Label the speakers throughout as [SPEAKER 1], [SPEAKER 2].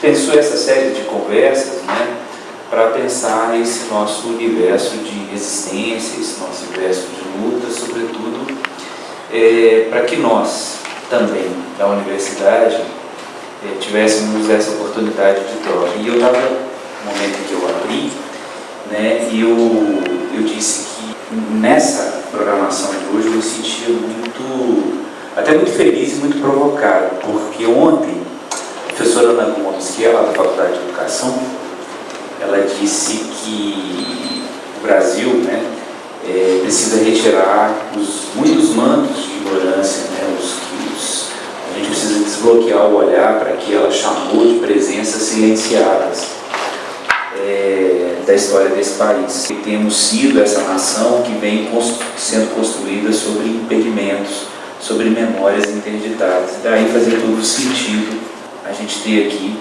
[SPEAKER 1] pensou essa série de conversas, né, para pensar esse nosso universo de resistência, esse nosso universo de luta, sobretudo para que nós também da universidade tivéssemos essa oportunidade de troca. E eu estava, no momento em que eu abri, né, e eu disse que nessa programação de hoje eu me sentia até muito feliz e muito provocado, porque ontem a professora Ana Gomes, que é lá da Faculdade de Educação, ela disse que o Brasil, né, precisa retirar muitos mantos de ignorância, né, a gente precisa desbloquear o olhar para que ela chamou de presenças silenciadas da história desse país. E temos sido essa nação que vem sendo construída sobre impedimentos, sobre memórias interditadas. Daí fazia todo sentido a gente ter aqui,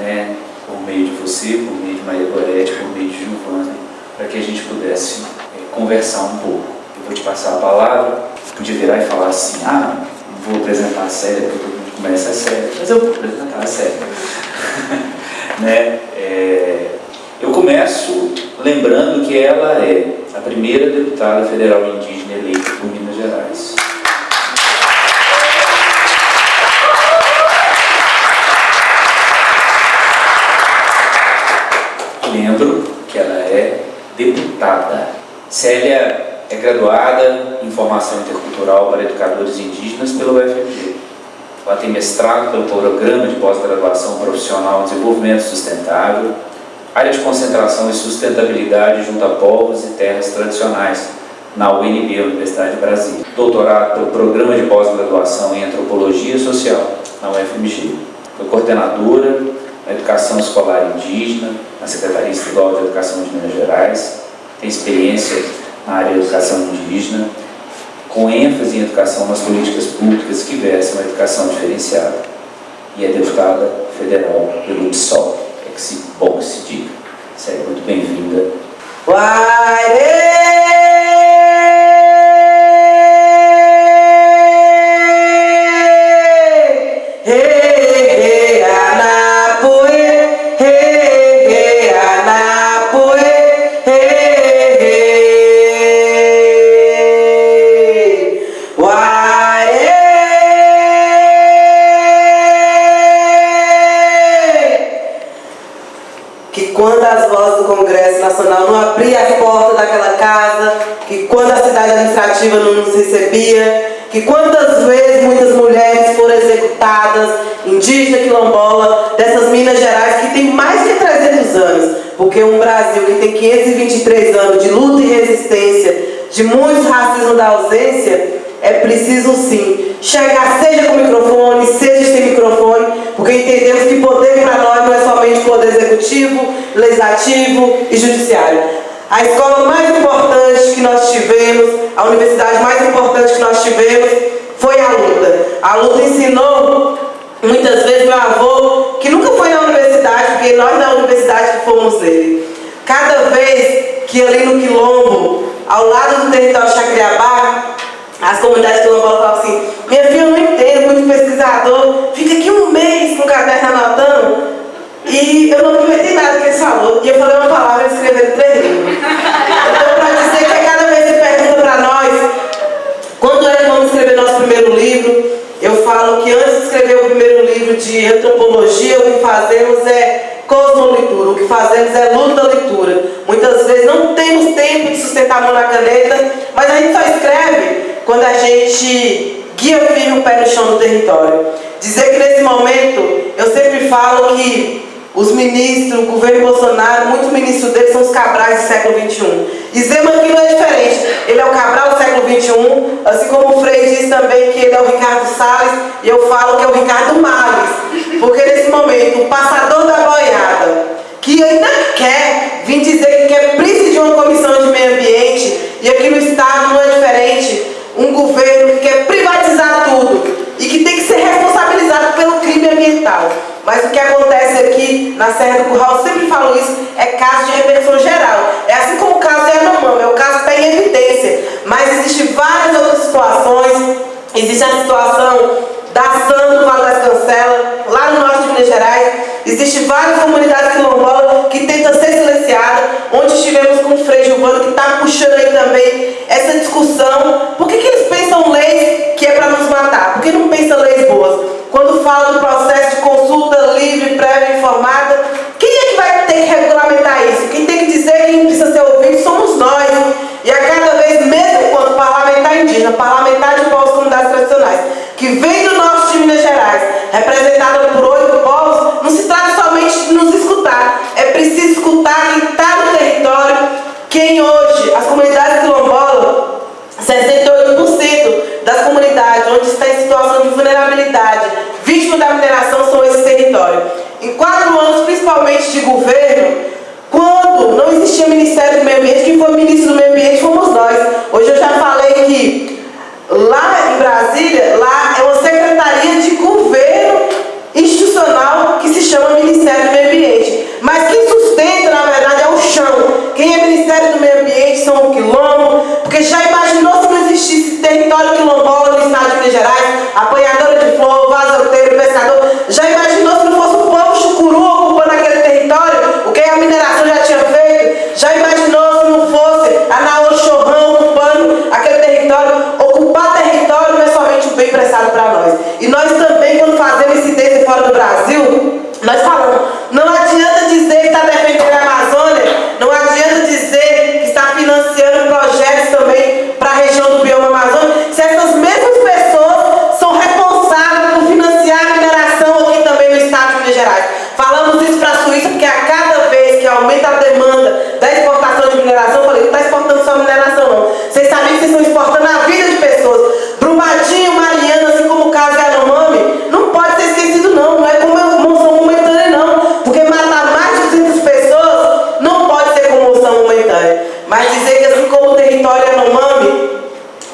[SPEAKER 1] né, por meio de você, por meio de Maria Gorete, por meio de Giovana, para que a gente pudesse conversar um pouco. Eu vou te passar a palavra, podia virar e falar assim, não vou apresentar a série, porque todo mundo começa a série, mas eu vou apresentar a série. Né? Eu começo lembrando que ela é a primeira deputada federal indígena eleita por Minas Gerais. Lembro que ela é deputada. Célia é graduada em Formação Intercultural para Educadores Indígenas pela UFMG. Ela tem mestrado pelo Programa de Pós-Graduação Profissional em Desenvolvimento Sustentável, área de concentração e sustentabilidade junto a povos e terras tradicionais, na UNB, Universidade de Brasília. Doutorado pelo Programa de Pós-Graduação em Antropologia Social, na UFMG. Foi coordenadora na Educação Escolar Indígena, na Secretaria Estadual de Educação de Minas Gerais. Tem experiência na área de educação indígena, com ênfase em educação nas políticas públicas que versam a educação diferenciada. E é deputada federal pelo PSOL. Bom que se diga. Seja muito bem-vinda.
[SPEAKER 2] Não nos recebia, que quantas vezes muitas mulheres foram executadas, indígena, quilombola, dessas Minas Gerais que tem mais de 300 anos, porque um Brasil que tem 523 anos de luta e resistência, de muito racismo da ausência, é preciso sim chegar, seja com microfone, seja sem microfone, porque entendemos que poder para nós não é somente poder executivo, legislativo e judiciário. A escola mais importante que nós tivemos, a universidade mais importante que nós tivemos, foi a luta. A luta ensinou, muitas vezes, meu avô, que nunca foi na universidade, porque nós na universidade que fomos nele. Cada vez que ali no Quilombo, ao lado do território de Chacriabá, as comunidades quilombolas falavam assim, minha filha, eu não entendo, muito pesquisador, fica aqui um mês com o caderno anotando, e eu não aproveitei nada que ele falou. E eu falei uma palavra e escrevi 3 livros. Então, para dizer que cada vez que pergunta para nós quando é que vamos escrever nosso primeiro livro, eu falo que antes de escrever o primeiro livro de antropologia, o que fazemos é cosmoleitura, o que fazemos é luta-leitura. Muitas vezes não temos tempo de sustentar a mão na caneta, mas a gente só escreve quando a gente guia firme o pé no chão do território. Dizer que nesse momento, eu sempre falo que os ministros, o governo Bolsonaro, muitos ministros deles são os Cabrais do século XXI. E Zema aqui não é diferente. Ele é o Cabral do século XXI, assim como o Frei diz também que ele é o Ricardo Salles, e eu falo que é o Ricardo Malles. Porque nesse momento, o passador da boiada, que ainda quer vir dizer que quer presidir uma comissão de meio ambiente, e aqui no Estado não é diferente, um governo que quer privatizar tudo, e que tem que ser responsabilizado pelo crime ambiental. Mas o que acontece aqui na Serra do Curral, eu sempre falo isso, é caso de repercussão geral. É assim como o caso de Yanomami, é o caso que está em evidência. Mas existem várias outras situações. Existe a situação da ação do Vale das Cancelas, lá no norte de Minas Gerais, Existem várias comunidades quilombolas que tentam ser silenciadas, onde estivemos com o Frei Gilvano, que está puxando aí também essa discussão. Por que eles pensam leis que é para nos matar? Por que não pensam leis boas? Quando fala do processo de consulta livre, prévia e informada, quem é que vai ter que regulamentar isso? Quem tem que dizer quem precisa ser ouvido somos nós. E a cada vez, mesmo enquanto parlamentar indígena, parlamentar de povos comunidades tradicionais, que vem do norte de Minas Gerais, representada por 8 povos, não se trata somente de nos escutar. É preciso escutar quem está no território, quem hoje, as comunidades quilombolas, 68% das comunidades onde está em situação de vulnerabilidade, vítima da mineração, são esse território. Em 4 anos, principalmente de governo, quando não existia Ministério do Meio Ambiente, quem foi ministro do Meio Ambiente fomos nós. Hoje eu já falei que lá em Brasília, lá é uma secretaria de governo institucional que se chama Ministério do Meio Ambiente. Mas quem sustenta, na verdade, é o chão. Quem é Ministério do Meio Ambiente são o quilombo, porque já imaginou se não existisse território quilombola no estado de Minas Gerais, apanhadora de flor, vazoteiro, pescador, já imaginou se não fosse o povo chucuru ocupando aquele território, o que a mineração já tinha feito? Já imaginou se não fosse a Naô Chorrão ocupando aquele território? Ocupar território não é somente um bem prestado para nós. E nós também, quando fazemos incidência fora do Brasil, nós falamos, não adianta dizer que está defendendo a Amazônia, não adianta dizer que está financiando projetos também para a região do bioma Amazônia, se essas mesmas pessoas são responsáveis por financiar a mineração aqui também no estado de Minas Gerais. Falamos isso para a Suíça, porque a cada vez que aumenta a demanda da exportação de mineração, eu falei, não está exportando só mineração não. Vocês sabem que vocês estão exportando a vida de pessoas. Brumadinho, Mariana, assim como o caso de Yanomami, não pode ser esquecido não, não é comoção momentânea não, porque matar mais de 200 pessoas não pode ser comoção momentânea. Mas dizer que assim como o território Yanomami,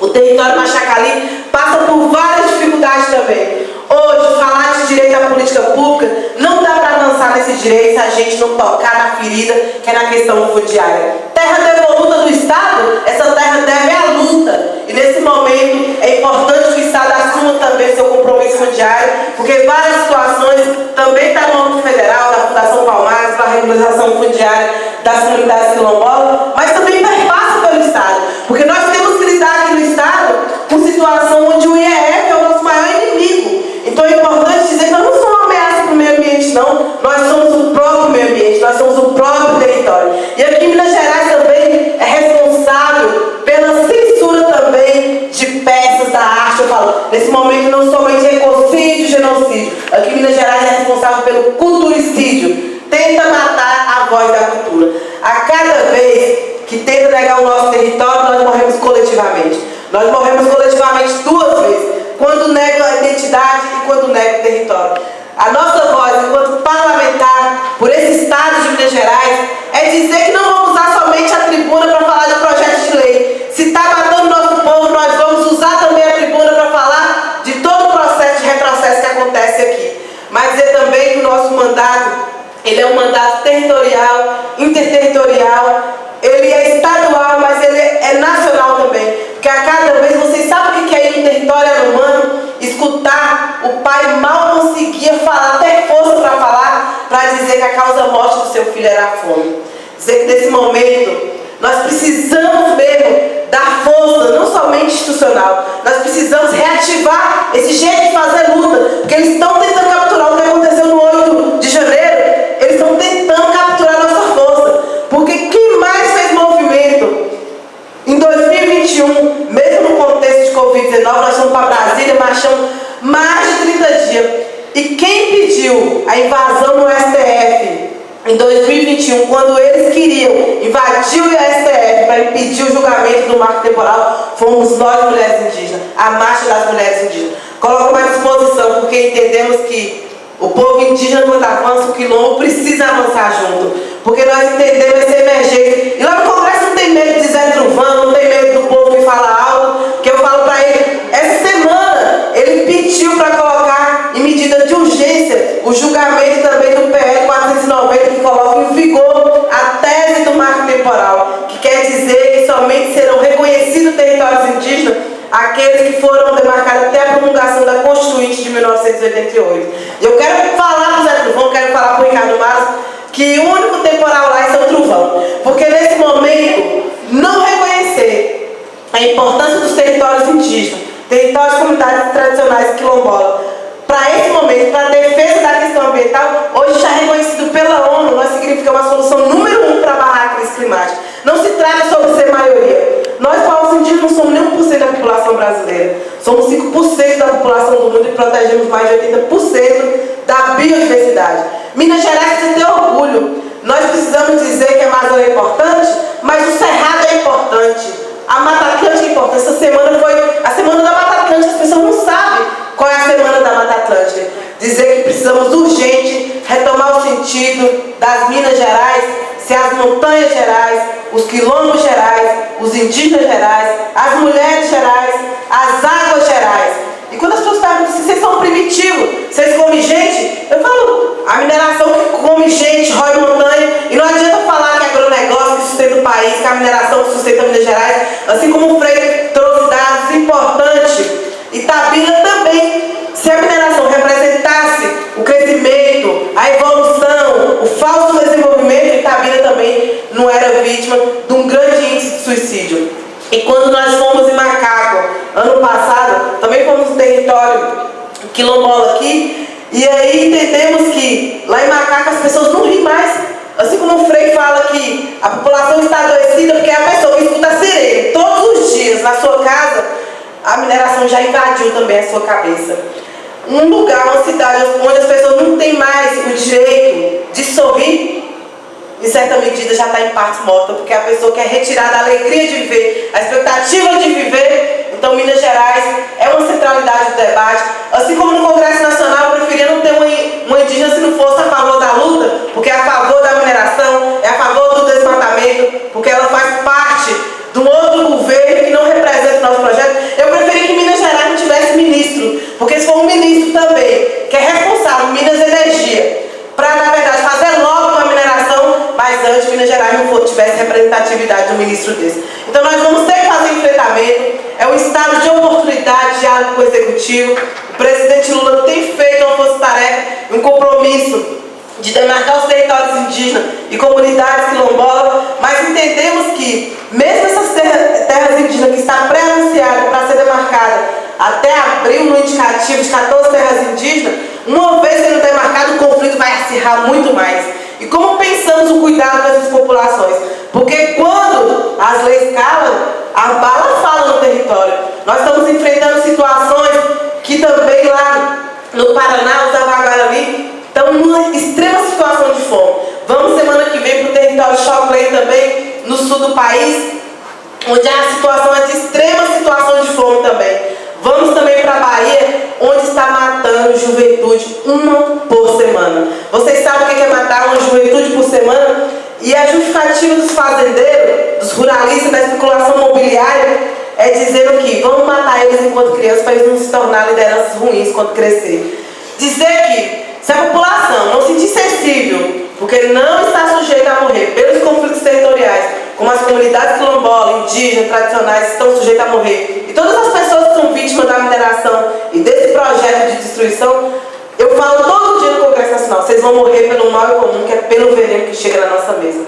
[SPEAKER 2] o território Machacali passa por várias dificuldades também. Hoje, falar de direito à política pública, não dá para avançar nesses direitos se a gente não tocar na ferida, que é na questão fundiária. Terra devoluta do Estado, essa terra deve à luta. E nesse momento é importante que o Estado assuma também seu compromisso fundiário, porque várias situações também está no âmbito federal, da Fundação Palmares, para a regularização fundiária das comunidades quilombolas, mas também perpassa pelo Estado. Porque nós temos que lidar aqui no Estado com situação onde o IEF é o nosso maior inimigo. Então é importante dizer que nós não somos uma ameaça para o meio ambiente, não. Nós somos o próprio meio ambiente, nós somos o próprio território. E aqui em Minas Gerais também é responsável pela censura também de peças da arte. Eu falo, nesse momento não somente ecocídio, genocídio. Aqui em Minas Gerais é responsável pelo culturicídio. Tenta matar a voz da cultura. A cada vez que tenta negar o nosso território, nós morremos coletivamente. Nós morremos coletivamente 2 vezes. Quando nego a identidade e quando nego o território. A nossa voz, enquanto parlamentar, por esse estado de Minas Gerais, é dizer que não vamos usar somente a tribuna para falar de projetos de lei. Se está matando o nosso povo, nós vamos usar também a tribuna para falar de todo o processo de retrocesso que acontece aqui. Mas dizer também que o nosso mandato, ele é um mandato territorial, interterritorial, ele é estadual, mas ele é nacional também. Porque a cada vez, vocês sabem o que é ir no território humano, escutar, o pai mal conseguia falar, ter força para falar, para dizer que a causa morte do seu filho era a fome. Dizer que nesse momento, nós precisamos mesmo dar força, não somente institucional, nós precisamos reativar esse jeito de fazer luta, porque eles estão tentando capturar o que aconteceu no 8 de janeiro, eles estão tentando capturar a nossa força, porque quem mais fez movimento em 2021, mesmo no contexto de Covid-19, nós fomos para Brasília, marchamos mais de 30 dias. E quem pediu a invasão no STF em 2021, quando eles queriam invadir o STF para impedir o julgamento do marco temporal, fomos nós, mulheres indígenas, a marcha das mulheres indígenas. Colocamos à disposição, porque entendemos que o povo indígena, quando avança, o quilombo precisa avançar junto. Porque nós entendemos essa emergência. E lá no Congresso não tem medo de Zé Truvão, não tem medo do povo que fala algo. Que eu falo para ele, essa semana ele pediu para colocar em medida de urgência o julgamento também do PL 490, que coloca em vigor a tese do marco temporal. Que quer dizer que somente serão reconhecidos territórios indígenas aqueles que foram demarcados até a promulgação da Constituinte de 1988. Eu quero falar para o Zé Truvão, quero falar para o que o único temporal lá é São Trovão. Porque nesse momento, não reconhecer a importância dos territórios indígenas, territórios comunidades tradicionais quilombolas, para esse momento, para a defesa da questão ambiental, hoje já é reconhecido pela ONU, nós significa uma solução número 1 para barrar a crise climática. Não se trata sobre ser maioria. Nós, povos indígenas, não somos nem 1% da população brasileira. Somos 5% da população do mundo e protegemos mais de 80% da biodiversidade. Minas Gerais precisa ter orgulho. Nós precisamos dizer que a Amazônia é importante, mas o Cerrado é importante. A Mata Atlântica é importante. Essa semana foi a Semana da Mata Atlântica. As pessoas não sabem qual é a Semana da Mata Atlântica. Dizer que precisamos urgente retomar o sentido das Minas Gerais, se as montanhas gerais, os quilombos gerais, os indígenas gerais, as mulheres gerais, as águas gerais. E quando as pessoas perguntam se vocês são primitivos, vocês comem gente, eu falo, a mineração que come gente, rói montanha, e não adianta falar que é agronegócio que sustenta o país, que é a mineração que sustenta Minas Gerais, assim como o Freire trouxe dados importantes. Itabira também, se a mineração representasse o crescimento, a evolução, o falso desenvolvimento, Itabira também não era vítima de um grande índice de suicídio. E quando nós fomos em Macaco, ano passado, também fomos no território quilombola aqui, e aí entendemos que lá em Macaco as pessoas não riem mais. Assim como o Frei fala que a população está adoecida porque a pessoa escuta sirene todos os dias na sua casa, a mineração já invadiu também a sua cabeça. Um lugar, uma cidade onde as pessoas não têm mais o direito de sorrir, em certa medida já está em parte morta, porque a pessoa quer retirar da alegria de viver, a expectativa de viver. Então Minas Gerais é uma centralidade do debate. Assim como no Congresso Nacional, eu preferia não ter uma indígena se não fosse a favor da luta, porque é a favor da mineração, é a favor do desmatamento, porque ela faz parte de um outro governo que não representa o nosso projeto. Eu preferia que Minas Gerais não tivesse ministro, porque se for um ministro também, que é responsável, Minas Energia, para, na verdade, fazer logo com a mineração, mas antes Minas Gerais não tivesse representatividade de um ministro desse. Então nós vamos ter que fazer enfrentamento, é um estado de oportunidade, diálogo com o Executivo. O presidente Lula tem feito uma força-tarefa, um compromisso de demarcar os territórios indígenas e comunidades quilombolas, mas entendemos que, mesmo essas terras indígenas que está pré-anunciada para ser demarcada até abril no indicativo de 14 terras indígenas, uma vez sendo demarcado, o conflito vai acirrar muito mais. E como pensamos o cuidado dessas populações? Porque quando as leis calam, a bala fala no território. Nós estamos enfrentando situações que também lá no Paraná, os Avaguarani, estão numa extrema situação de fome. Vamos semana que vem para o território Choclen também, no sul do país, onde a situação é de extrema situação de fome também. Vamos também para a Bahia, onde está matando juventude uma por semana. Vocês sabem o que é matar uma juventude por semana? E a justificativa dos fazendeiros, dos ruralistas, da especulação imobiliária, é dizendo que vamos matar eles enquanto crianças para eles não se tornar lideranças ruins quando crescer. Dizer que se a população não se sentir sensível, porque não está sujeita a morrer pelos conflitos territoriais, como as comunidades quilombolas, indígenas, tradicionais estão sujeitas a morrer, e todas as pessoas que são vítimas da mineração e desse projeto de destruição, eu falo todo dia no Congresso Nacional, vocês vão morrer pelo mal comum, que é pelo veneno que chega na nossa mesa.